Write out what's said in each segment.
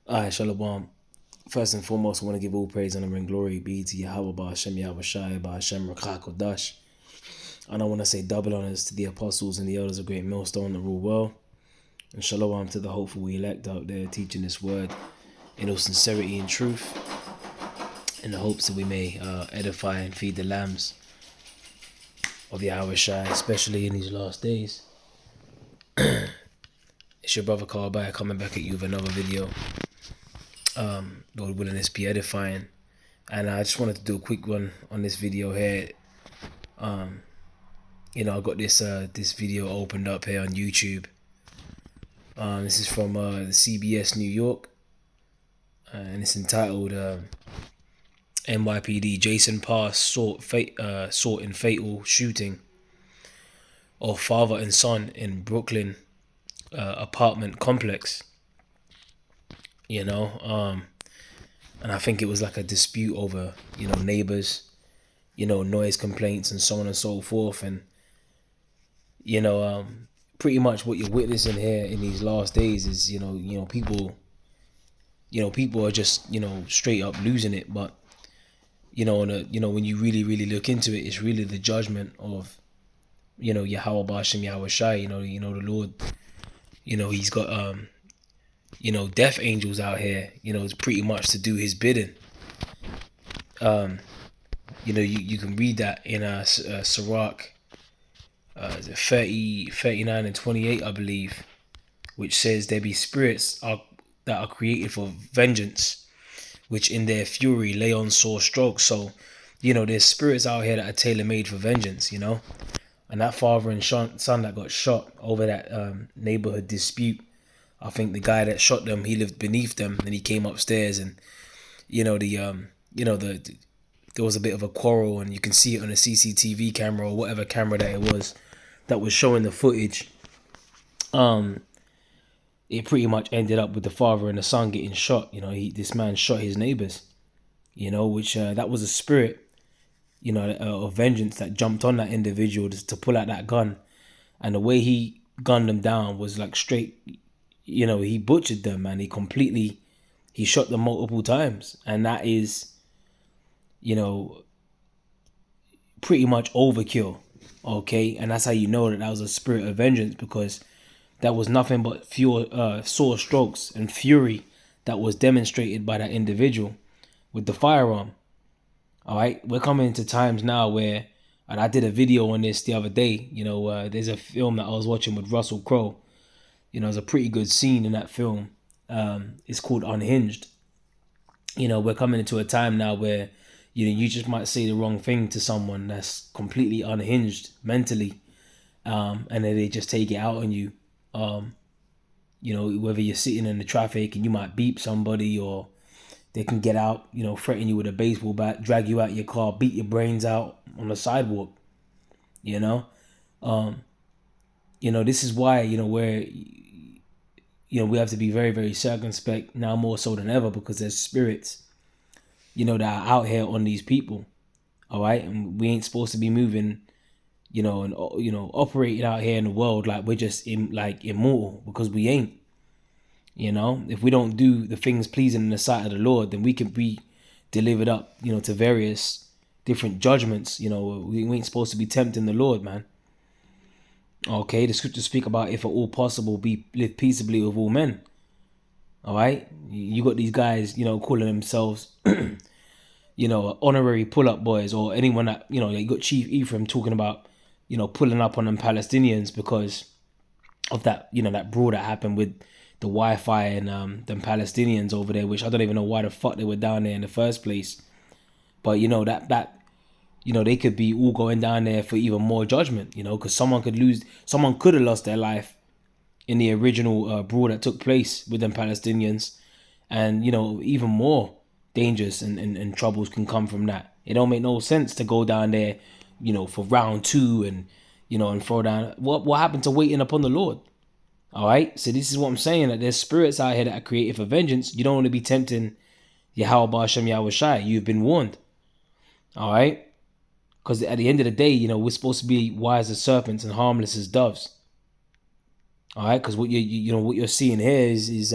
Alright, Shalom. First and foremost, I want to give all praise, honor, and glory be to Yahweh, Ba'ashem, Yahweh Shai, Ba'ashem, Rakha Kodash. And I want to say double honors to the apostles and the elders of Great Millstone that rule well. And Shalom to the hopeful elect out there teaching this word in all sincerity and truth, in the hopes that we may edify and feed the lambs of Yahweh Shai, especially in these last days. It's your brother Carl coming back at you with another video. Lord willing, this be edifying. And I just wanted to do a quick one on this video here. I got this video opened up here on YouTube. This is from the CBS New York, and it's entitled "NYPD Jason Pass sought in fatal shooting of father and son in Brooklyn apartment complex." And I think it was like a dispute over neighbors, noise complaints and so on and so forth. And pretty much what you're witnessing here in these last days is people are just straight up losing it. But when you really look into it, it's really the judgment of Yahweh Bashem, Yahweh Shai. The Lord, he's got death angels out here, it's pretty much to do his bidding. You can read that in Sirach 39 and 28, I believe, which says there be spirits that are created for vengeance, which in their fury lay on sore strokes. So, there's spirits out here that are tailor-made for vengeance, and that father and son that got shot over that neighborhood dispute. I think the guy that shot them, he lived beneath them, and he came upstairs, and there was a bit of a quarrel, and you can see it on a CCTV camera or whatever camera that it was that was showing the footage. It pretty much ended up with the father and the son getting shot. This man shot his neighbors. Which that was a spirit, of vengeance that jumped on that individual to pull out that gun, and the way he gunned them down was like straight. He butchered them, man. He shot them multiple times. And that is, pretty much overkill. Okay? And that's how you know that was a spirit of vengeance, because that was nothing but sore strokes and fury that was demonstrated by that individual with the firearm. All right? We're coming into times now where, and I did a video on this the other day, there's a film that I was watching with Russell Crowe. There's a pretty good scene in that film. It's called Unhinged. We're coming into a time now where, you just might say the wrong thing to someone that's completely unhinged mentally. And then they just take it out on you. Whether you're sitting in the traffic and you might beep somebody, or they can get out, threaten you with a baseball bat, drag you out your car, beat your brains out on the sidewalk. This is why, where we have to be very, very circumspect now more so than ever, because there's spirits, that are out here on these people. All right. And we ain't supposed to be moving, and, operating out here in the world like we're just immortal, because we ain't. If we don't do the things pleasing in the sight of the Lord, then we can be delivered up, to various different judgments. We ain't supposed to be tempting the Lord, man. Okay, the scriptures speak about, if at all possible, live peaceably with all men. All right, you got these guys, calling themselves, honorary pull-up boys, or anyone that, you got Chief Ephraim talking about, pulling up on them Palestinians because of that, that brawl that happened with the Wi-Fi and them Palestinians over there, which I don't even know why the fuck they were down there in the first place. But they could be all going down there for even more judgment, because someone could have lost their life in the original brawl that took place with them Palestinians. And, even more dangers and troubles can come from that. It don't make no sense to go down there, for round two and, and throw down. What happened to waiting upon the Lord? All right. So this is what I'm saying, that there's spirits out here that are created for vengeance. You don't want to be tempting Yahweh Ba'ashem Yahweh Shai. You've been warned. All right. Because at the end of the day, we're supposed to be wise as serpents and harmless as doves. All right, because what you're seeing here is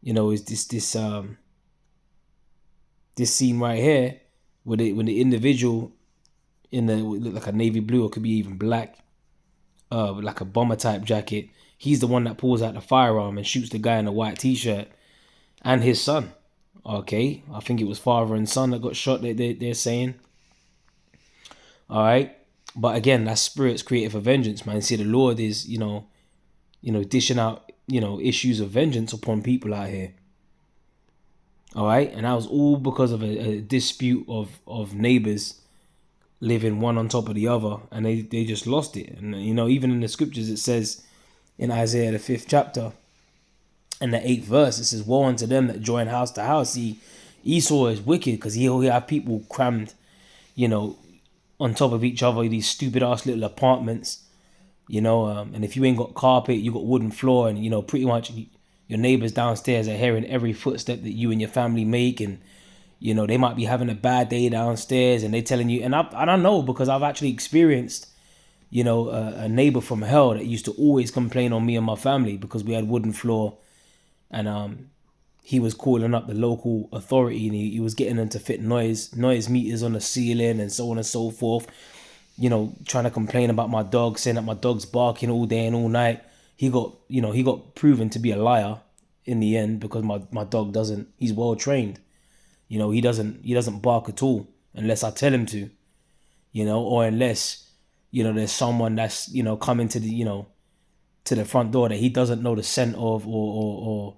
is this scene right here, when the individual in the look like a navy blue, or could be even black, like a bomber type jacket. He's the one that pulls out the firearm and shoots the guy in the white t-shirt and his son. Okay, I think it was father and son that got shot. They're saying. All right, but again, that's spirits created for vengeance, man. See, the Lord is dishing out issues of vengeance upon people out here. All right, and that was all because of a dispute of neighbors living one on top of the other, and they just lost it. And even in the scriptures it says in Isaiah the 5th chapter and the 8th verse, it says, "Woe unto them that join house to house." See, Esau is wicked because he'll have people crammed, on top of each other, these stupid ass little apartments, and if you ain't got carpet, you got wooden floor, and pretty much your neighbors downstairs are hearing every footstep that you and your family make, and they might be having a bad day downstairs, and they're telling you, and I don't know, because I've actually experienced, a neighbor from hell that used to always complain on me and my family because we had wooden floor, and he was calling up the local authority, and he was getting them to fit noise meters on the ceiling and so on and so forth, trying to complain about my dog, saying that my dog's barking all day and all night. He got proven to be a liar in the end, because my dog he's well trained. He doesn't bark at all unless I tell him to, or unless, there's someone that's, coming to to the front door that he doesn't know the scent of, or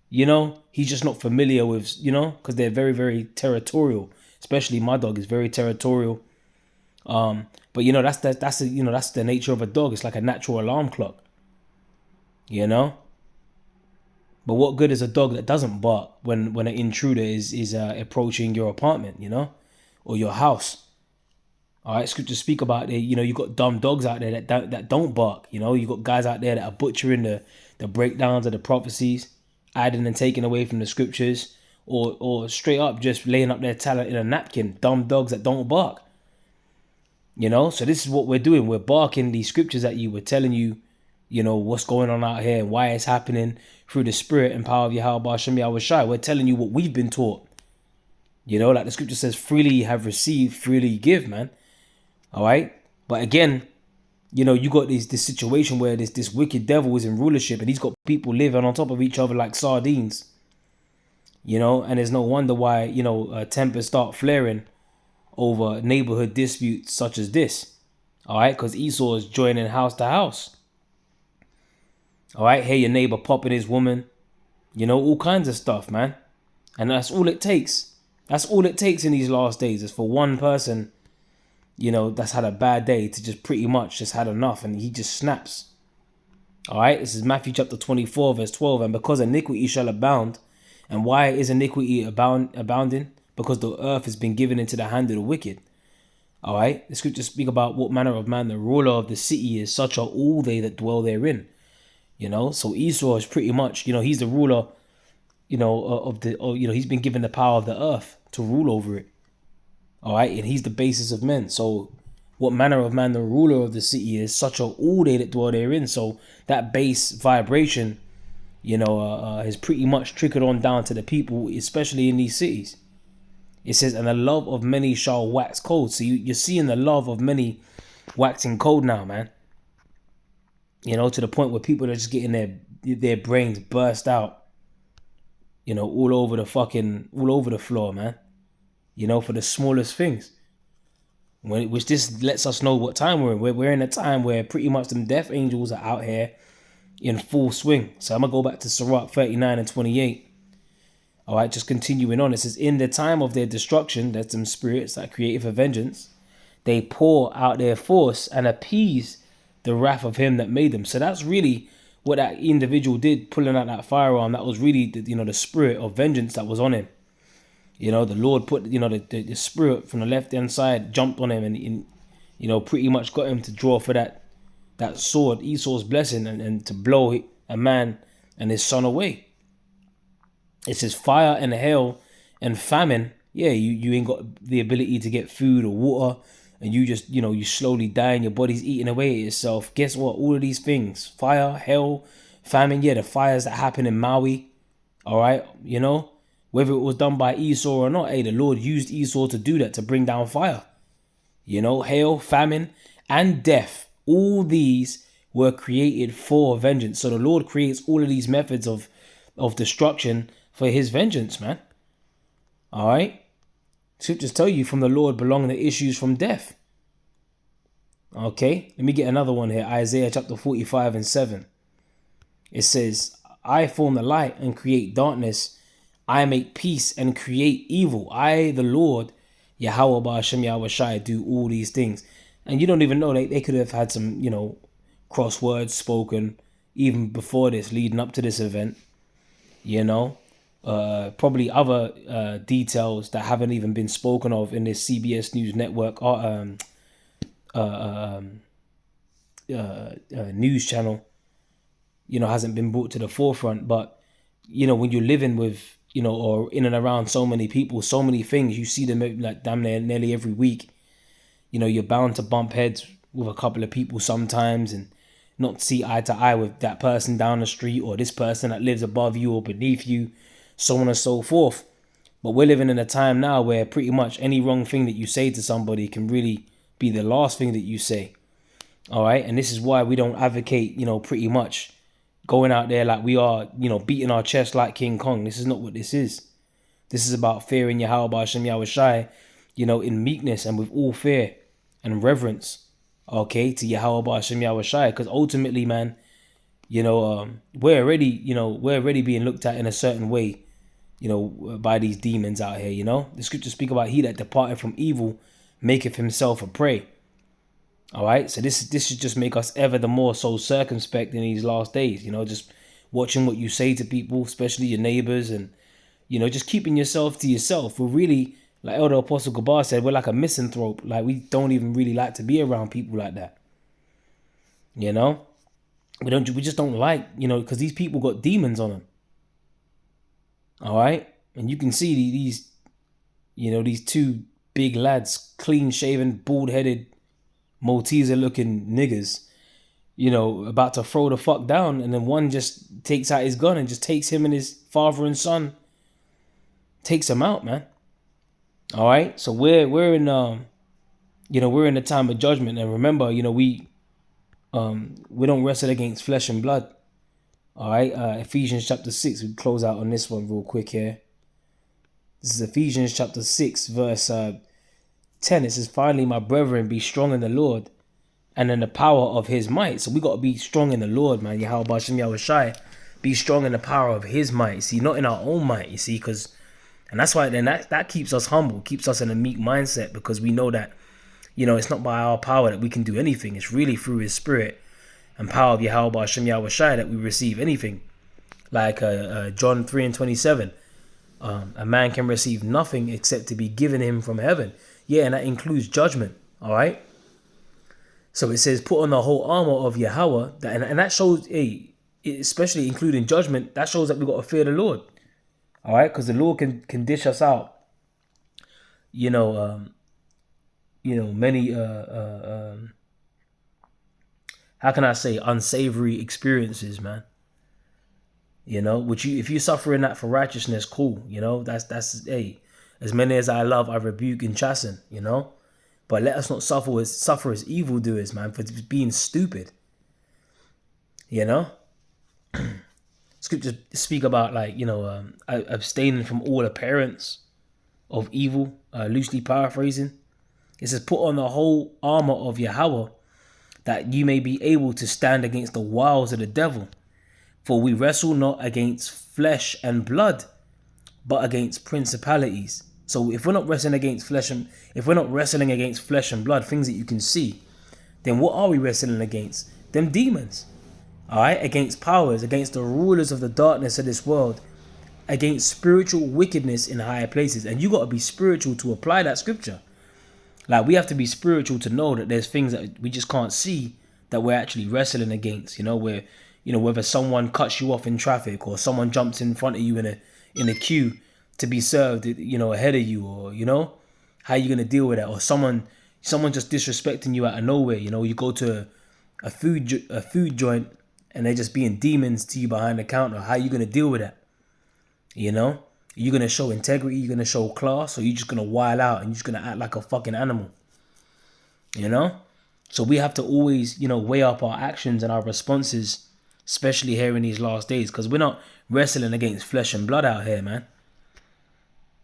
he's just not familiar with, because they're very, very territorial. Especially my dog is very territorial. But that's the nature of a dog. It's like a natural alarm clock. But what good is a dog that doesn't bark when an intruder is approaching your apartment, or your house? All right, scriptures speak about it. You got dumb dogs out there that don't bark. You got guys out there that are butchering the breakdowns of the prophecies, adding and taking away from the scriptures, or straight up just laying up their talent in a napkin. Dumb dogs that don't bark. So this is what we're doing. We're barking these scriptures at you. We're telling you, what's going on out here and why it's happening through the spirit and power of Yahweh Hashem Yahweh Shai. We're telling you what we've been taught. Like the scripture says, freely you have received, freely you give, man. All right. But again, you got this situation where this wicked devil is in rulership, and he's got people living on top of each other like sardines. And there's no wonder why, tempers start flaring over neighborhood disputes such as this. All right. Because Esau is joining house to house. All right, hey, your neighbor popping his woman, all kinds of stuff, man. And that's all it takes. That's all it takes in these last days, is for one person, that's had a bad day, to just pretty much just had enough, and he just snaps. All right, this is Matthew chapter 24, verse 12. And because iniquity shall abound, and why is iniquity abounding? Because the earth has been given into the hand of the wicked. All right, the scriptures speak about what manner of man the ruler of the city is, such are all they that dwell therein. So Esau is pretty much, he's the ruler, he's been given the power of the earth to rule over it. All right. And he's the basis of men. So what manner of man the ruler of the city is, such are all they that dwell therein. So that base vibration, has pretty much trickled on down to the people, especially in these cities. It says, and the love of many shall wax cold. So you're seeing the love of many waxing cold now, man. To the point where people are just getting their brains burst out, all over the floor, man. For the smallest things. Which this lets us know what time we're in. We're in a time where pretty much them death angels are out here in full swing. So I'm going to go back to Sirach 39 and 28. All right, just continuing on. It says, in the time of their destruction, that's them spirits that created for vengeance, they pour out their force and appease the wrath of him that made them. So that's really what that individual did, pulling out that firearm. That was really the spirit of vengeance that was on him. The Lord put the spirit from the left hand side jumped on him, and pretty much got him to draw for that sword, Esau's blessing, and to blow a man and his son away. It says fire and hail and famine. Yeah, you ain't got the ability to get food or water. And you just, you slowly die and your body's eating away at itself. Guess what? All of these things, fire, hell, famine, the fires that happen in Maui, All right, whether it was done by Esau or not, hey, the Lord used Esau to do that, to bring down fire. Hail, famine, and death. All these were created for vengeance. So the Lord creates all of these methods of destruction for his vengeance, man. All right. Scriptures tell you from the Lord belong the issues from death. Okay, let me get another one here. Isaiah chapter 45 and 7. It says, I form the light and create darkness. I make peace and create evil. I, the Lord, Yahweh Ba'ashem Yahweh Shai, do all these things. And you don't even know, they could have had some, crosswords spoken even before this, leading up to this event. Probably other details that haven't even been spoken of in this CBS News Network news channel, hasn't been brought to the forefront. But, when you're living with, or in and around so many people, so many things, you see them like damn near nearly every week. You're bound to bump heads with a couple of people sometimes and not see eye to eye with that person down the street or this person that lives above you or beneath you, so on and so forth. But we're living in a time now where pretty much any wrong thing that you say to somebody can really be the last thing that you say. All right. And this is why we don't advocate, pretty much going out there like we are, beating our chest like King Kong. This is not what this is. This is about fearing Yahweh Ba'ashem Yahweh Shai, in meekness and with all fear and reverence, okay, to Yahweh Ba'ashem Yahweh Shai. Because ultimately, man, we're already being looked at in a certain way, by these demons out here, The scriptures speak about he that departed from evil maketh himself a prey. All right, so this should just make us ever the more so circumspect in these last days, just watching what you say to people, especially your neighbors, and, just keeping yourself to yourself. We're really, like Elder Apostle Gabar said, we're like a misanthrope. Like, we don't even really like to be around people like that. We just don't like, because these people got demons on them. All right, and you can see these two big lads, clean shaven, bald headed, Malteser looking niggas, about to throw the fuck down, and then one just takes out his gun and just takes him and his father and son, takes him out, man. All right, so we're in we're in the time of judgment, and remember, we don't wrestle against flesh and blood. All right, Ephesians chapter 6. We close out on this one real quick here. This is Ephesians chapter 6, verse 10. It says, finally, my brethren, be strong in the Lord and in the power of his might. So we got to be strong in the Lord, man. Yahweh Ba'ashem Yahweh Shai. Be strong in the power of his might. See, not in our own might, you see, and that's why then that keeps us humble, keeps us in a meek mindset, because we know that, it's not by our power that we can do anything. It's really through his spirit and power of Yahweh Ba'ashem Yahweh Shai that we receive anything. Like John 3 and 27. A man can receive nothing except to be given him from heaven. Yeah, and that includes judgment. All right. So it says, put on the whole armor of Yahweh, and that shows, especially including judgment, that shows that we got to fear the Lord. All right, because the Lord can dish us out, many how can I say, unsavory experiences, man. Which if you're suffering that for righteousness, cool. That's as many as I love, I rebuke and chasten. But let us not suffer as evildoers, man, for being stupid. Scriptures speak about abstaining from all appearance of evil. Loosely paraphrasing, it says, "Put on the whole armor of Yahweh, that you may be able to stand against the wiles of the devil. For we wrestle not against flesh and blood, but against principalities." So if we're not wrestling against flesh and blood, things that you can see, then what are we wrestling against? Them demons. All right, against powers, against the rulers of the darkness of this world, against spiritual wickedness in higher places. And you got to be spiritual to apply that scripture. Like, we have to be spiritual to know that there's things that we just can't see that we're actually wrestling against. Where whether someone cuts you off in traffic, or someone jumps in front of you in a queue to be served, ahead of you, or how you gonna deal with that, or someone just disrespecting you out of nowhere. You go to a food joint and they're just being demons to you behind the counter. How you gonna deal with that? You know, you're gonna show integrity, you're gonna show class, or you're just gonna wild out and you're just gonna act like a fucking animal. You know, so we have to always, weigh up our actions and our responses, especially here in these last days, because we're not wrestling against flesh and blood out here, man.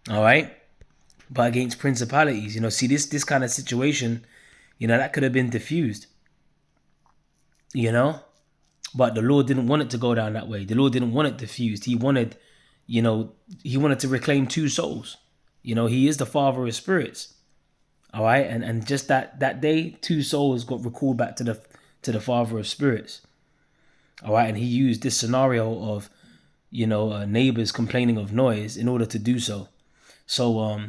All right, but against principalities. See this kind of situation, that could have been diffused. You know, but the Lord didn't want it to go down that way. The Lord didn't want it diffused. He wanted, he wanted to reclaim two souls. He is the Father of spirits. All right, and just that day, two souls got recalled back to the Father of spirits. All right, and he used this scenario of, neighbors complaining of noise in order to do so. So,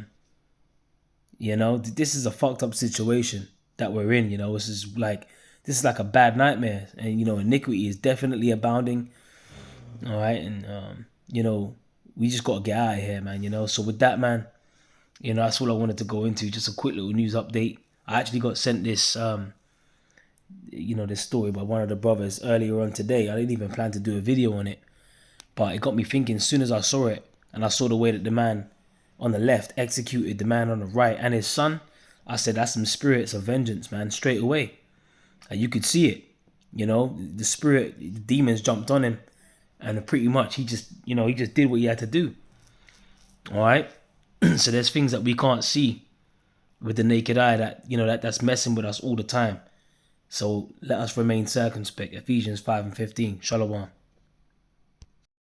this is a fucked up situation that we're in. This is like a bad nightmare, and iniquity is definitely abounding. All right, and we just gotta get out of here, man. So with that, man, that's all I wanted to go into. Just a quick little news update. I actually got sent this, this story by one of the brothers earlier on today. I didn't even plan to do a video on it, but it got me thinking. As soon as I saw it, and I saw the way that the man on the left executed the man on the right and his son, I said, that's some spirits of vengeance, man, straight away. And you could see it. The demons jumped on him, and pretty much he just did what he had to do. All right. So there's things that we can't see with the naked eye that's messing with us all the time. So let us remain circumspect. Ephesians 5:15. Shalom.